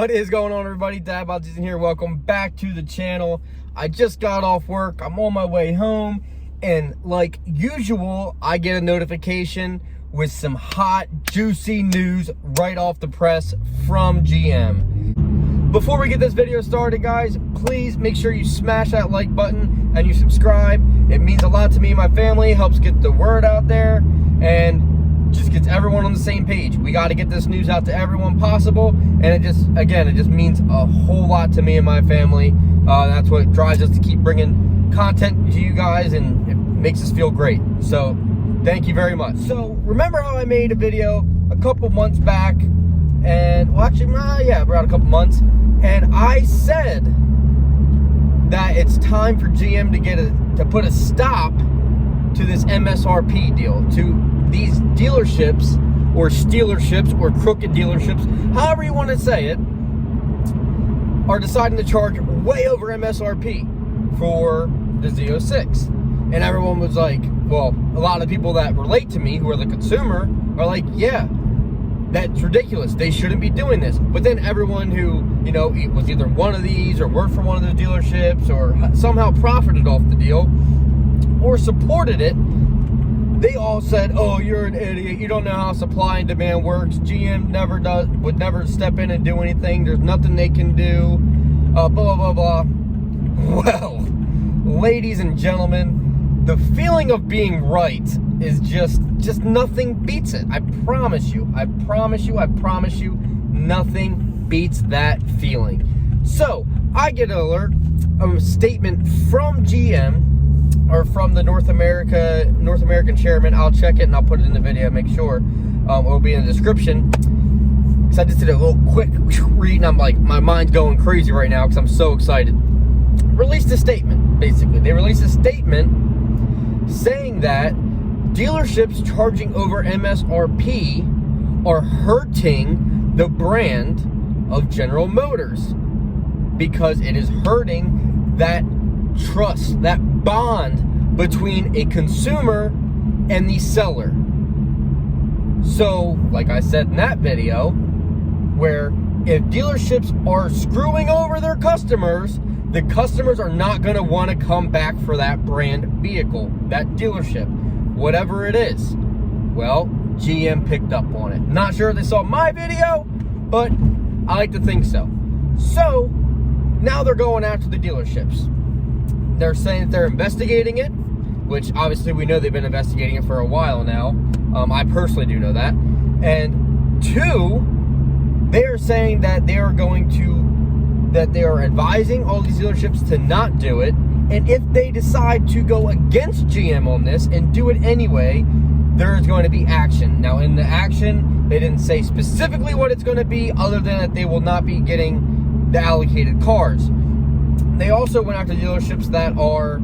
What is going on, everybody? Dad Bod Jason here. Welcome back to the channel. I just got off work. I'm on my way home, and like usual, I get a notification with some hot, juicy news right off the press from GM. Before we get this video started, guys, please make sure you smash that like button and you subscribe. It means a lot to me and my family, helps get the word out there, and just gets everyone on the same page. We got to get this news out to everyone possible, and it just means a whole lot to me and my family. That's what drives us to keep bringing content to you guys, and it makes us feel great. So thank you very much. So remember how I made a video a couple months back, and well, actually, yeah, around a couple months, and I said that it's time for GM to put a stop to this MSRP deal, to these dealerships or stealerships or crooked dealerships, however you want to say it, are deciding to charge way over MSRP for the Z06. And everyone was like, well, a lot of people that relate to me who are the consumer are like, yeah, that's ridiculous. They shouldn't be doing this. But then everyone who, you know, was either one of these or worked for one of those dealerships or somehow profited off the deal or supported it, they all said, oh, you're an idiot. You don't know how supply and demand works. GM would never step in and do anything. There's nothing they can do. Blah, blah, blah. Well, ladies and gentlemen, the feeling of being right is just nothing beats it. I promise you, nothing beats that feeling. So I get an alert, a statement from GM, or from the North American chairman. I'll check it and I'll put it in the video, make sure. It will be in the description. Because I just did a little quick read, and I'm like, my mind's going crazy right now because I'm so excited. Released a statement, basically. They released a statement saying that dealerships charging over MSRP are hurting the brand of General Motors, because it is hurting that trust, that bond between a consumer and the seller. So, like I said in that video, where if dealerships are screwing over their customers, the customers are not going to want to come back for that brand vehicle, that dealership, whatever it is. Well, GM picked up on it. Not sure if they saw my video, but I like to think so. So, now they're going after the dealerships. They're saying that they're investigating it, which obviously we know they've been investigating it for a while now. I personally do know that. And two, they are saying that they are advising all these dealerships to not do it. And if they decide to go against GM on this and do it anyway, there is going to be action. Now, in the action, they didn't say specifically what it's going to be, other than that they will not be getting the allocated cars. They also went after dealerships that are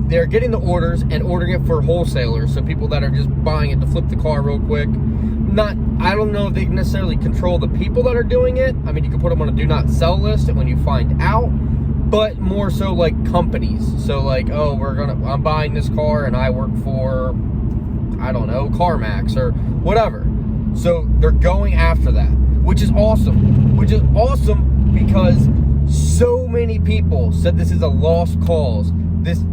they're getting the orders and ordering it for wholesalers. So people that are just buying it to flip the car real quick. I don't know if they can necessarily control the people that are doing it. I mean, you can put them on a do not sell list when you find out, but more so like companies. So like, oh, I'm buying this car and I work for, I don't know, CarMax or whatever. So they're going after that, which is awesome. Because so many people said this is a lost cause.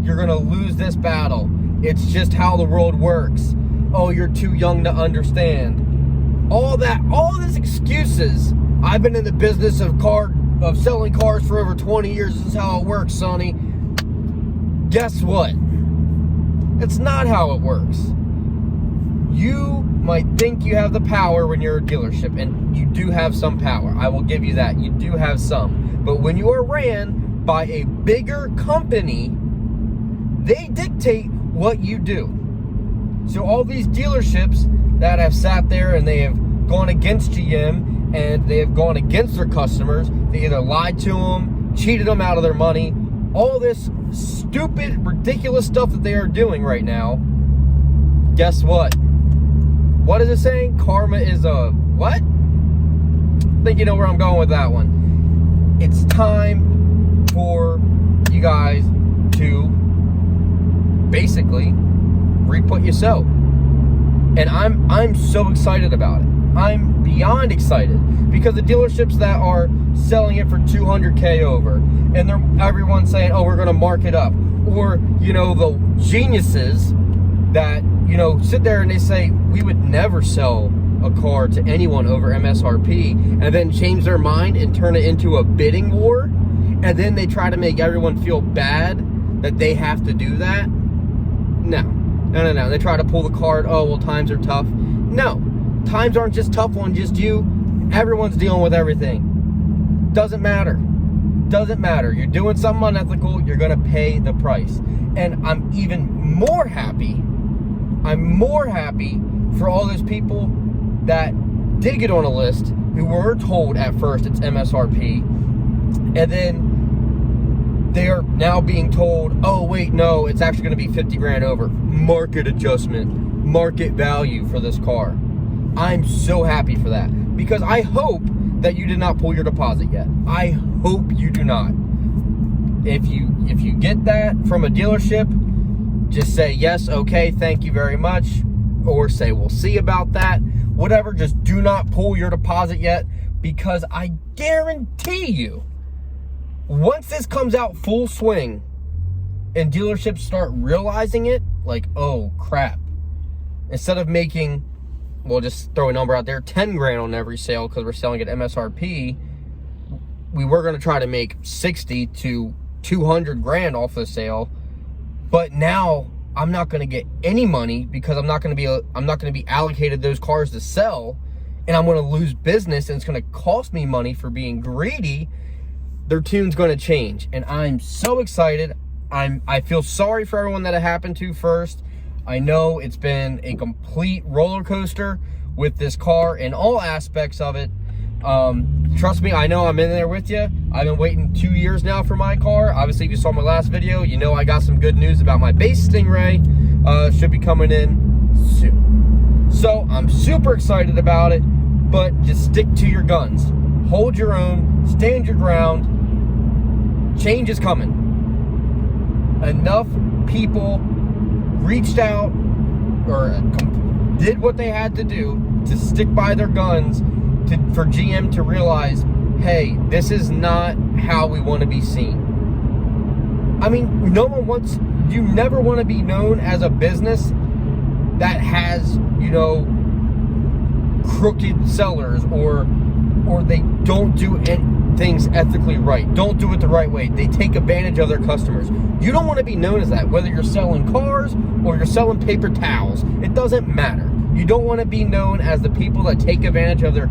You're gonna lose this battle. It's just how the world works. Oh, you're too young to understand. All these excuses. I've been in the business of selling cars for over 20 years. This is how it works, Sonny. Guess what? It's not how it works. You might think you have the power when you're a dealership, and you do have some power. I will give you that. You do have some. But when you are ran by a bigger company, they dictate what you do. So all these dealerships that have sat there and they have gone against GM and they have gone against their customers, they either lied to them, cheated them out of their money, all this stupid, ridiculous stuff that they are doing right now, guess what? What is it saying? Karma is a what? I think you know where I'm going with that one. It's time for you guys to basically reap what you sow. And I'm so excited about it. I'm beyond excited, because the dealerships that are selling it for 200K over, and everyone's saying, oh, we're going to mark it up. Or, you know, the geniuses that, you know, sit there and they say, we would never sell a car to anyone over MSRP, and then change their mind and turn it into a bidding war, and then they try to make everyone feel bad that they have to do that. No. They try to pull the card, oh, well, times are tough. No, times aren't just tough on just you. Everyone's dealing with everything. Doesn't matter. Doesn't matter. You're doing something unethical, you're going to pay the price. And I'm even more happy. I'm more happy for all those people that did get on a list, who were told at first it's MSRP, and then they are now being told, oh wait, no, it's actually going to be 50 grand over. Market adjustment, market value for this car. I'm so happy for that, because I hope that you did not pull your deposit yet. I hope you do not. If you get that from a dealership, just say yes, okay, thank you very much, or say we'll see about that. Whatever, just do not pull your deposit yet, because I guarantee you, once this comes out full swing and dealerships start realizing it, like, oh crap, instead of making, we'll just throw a number out there, 10 grand on every sale because we're selling at MSRP, we were going to try to make 60 to 200 grand off the sale, but now I'm not going to get any money, because I'm not going to be allocated those cars to sell, and I'm going to lose business, and it's going to cost me money for being greedy. Their tune's going to change, and I'm so excited. I feel sorry for everyone that it happened to first. I know it's been a complete roller coaster with this car in all aspects of it. Trust me, I know I'm in there with you. I've been waiting 2 years now for my car. Obviously, if you saw my last video, you know I got some good news about my base Stingray. Should be coming in soon. So I'm super excited about it, but just stick to your guns. Hold your own, stand your ground. Change is coming. Enough people reached out or did what they had to do to stick by their guns for GM to realize, hey, this is not how we want to be seen. I mean, you never want to be known as a business that has, you know, crooked sellers, or they don't do things ethically right, don't do it the right way, they take advantage of their customers. You don't want to be known as that, whether you're selling cars or you're selling paper towels. It doesn't matter. You don't want to be known as the people that take advantage of their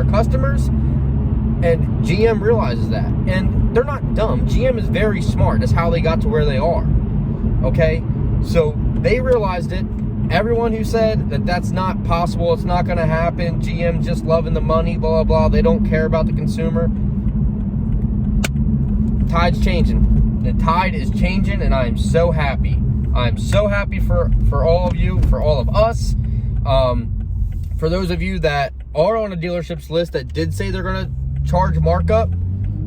customers, and GM realizes that, and they're not dumb. GM is very smart. That's how they got to where they are. Okay, so they realized it. Everyone who said that that's not possible, it's not going to happen, GM just loving the money, blah, blah, blah, they don't care about the consumer. Tide's changing. The tide is changing, and I am so happy. I'm so happy for all of you, for all of us. For those of you that are on a dealership's list that did say they're going to charge markup,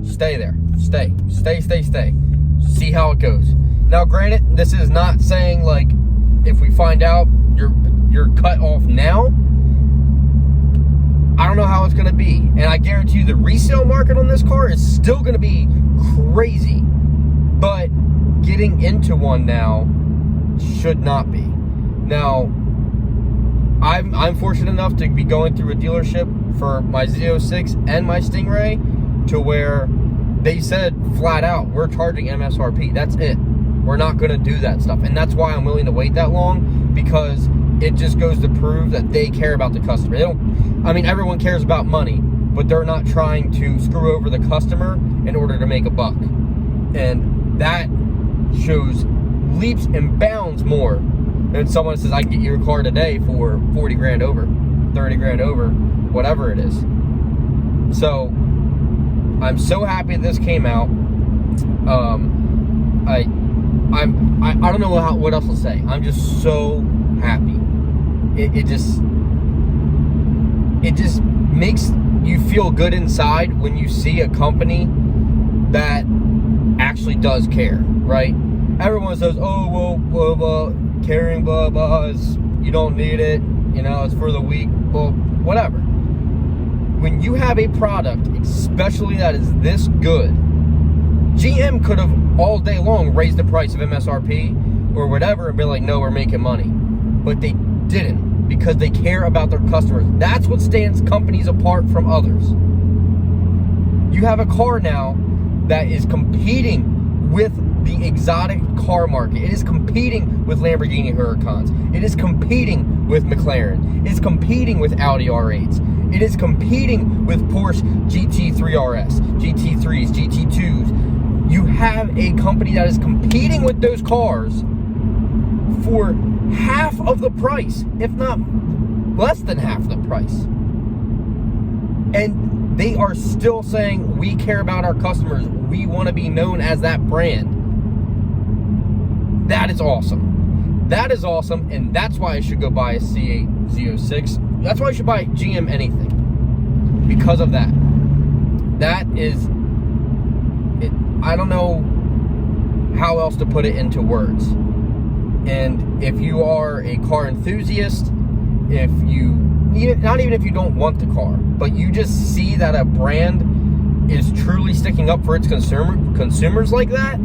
stay there. Stay. See how it goes. Now, granted, this is not saying, like, if we find out you're cut off now, I don't know how it's going to be. And I guarantee you the resale market on this car is still going to be crazy. But getting into one now should not be. Now, I'm fortunate enough to be going through a dealership for my Z06 and my Stingray to where they said flat out, we're charging MSRP. That's it. We're not going to do that stuff. And that's why I'm willing to wait that long, because it just goes to prove that they care about the customer. I mean, everyone cares about money, but they're not trying to screw over the customer in order to make a buck. And that shows leaps and bounds more than someone says, I can get your car today for 40 grand over, 30 grand over, whatever it is. So I'm so happy this came out. I don't know what else to say. I'm just so happy. It just makes you feel good inside when you see a company that actually does care, right? Everyone says, oh, well, blah, blah, caring, blah, blah, you don't need it, you know, it's for the weak. Well, whatever. When you have a product, especially that is this good, GM could have all day long raised the price of MSRP or whatever and been like, no, we're making money. But they didn't, because they care about their customers. That's what stands companies apart from others. You have a car now that is competing with the exotic car market. It is competing with Lamborghini Huracans. It is competing with McLaren. It is competing with Audi R8s. It is competing with Porsche GT3 RS, GT3s, GT2s. You have a company that is competing with those cars for half of the price, if not less than half the price. And they are still saying, we care about our customers. We want to be known as that brand. That is awesome. That is awesome, and that's why I should go buy a C8 Z06. That's why I should buy GM anything. Because of that. That is, I don't know how else to put it into words. And if you are a car enthusiast, if you, not even if you don't want the car, but you just see that a brand is truly sticking up for its consumers like that,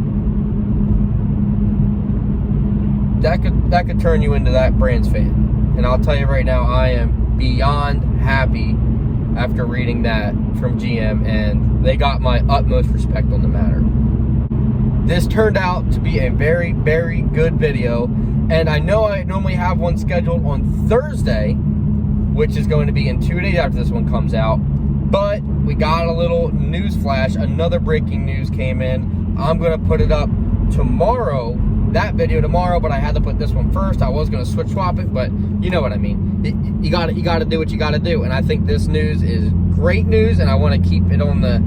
that could turn you into that brand's fan. And I'll tell you right now, I am beyond happy after reading that from GM, and they got my utmost respect on the matter. This turned out to be a very, very good video, and I know I normally have one scheduled on Thursday, which is going to be in 2 days after this one comes out, but we got a little news flash. Another breaking news came in. I'm going to put it up tomorrow, that video tomorrow, but I had to put this one first. I was going to swap it, but you know what I mean. You got to do what you got to do, and I think this news is great news, and I want to keep it on the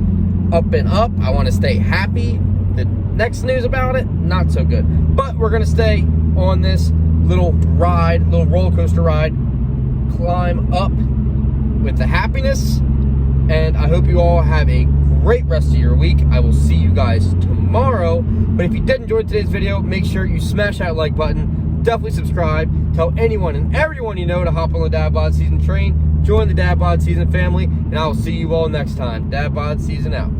up and up. I want to stay happy. The next news about it, not so good, but we're going to stay on this little ride, little roller coaster ride, climb up with the happiness, and I hope you all have a great rest of your week. I will see you guys tomorrow. But if you did enjoy today's video, make sure you smash that like button. Definitely subscribe. Tell anyone and everyone you know to hop on the Dad Bod Season train. Join the Dad Bod Season family. And I will see you all next time. Dad Bod Season out.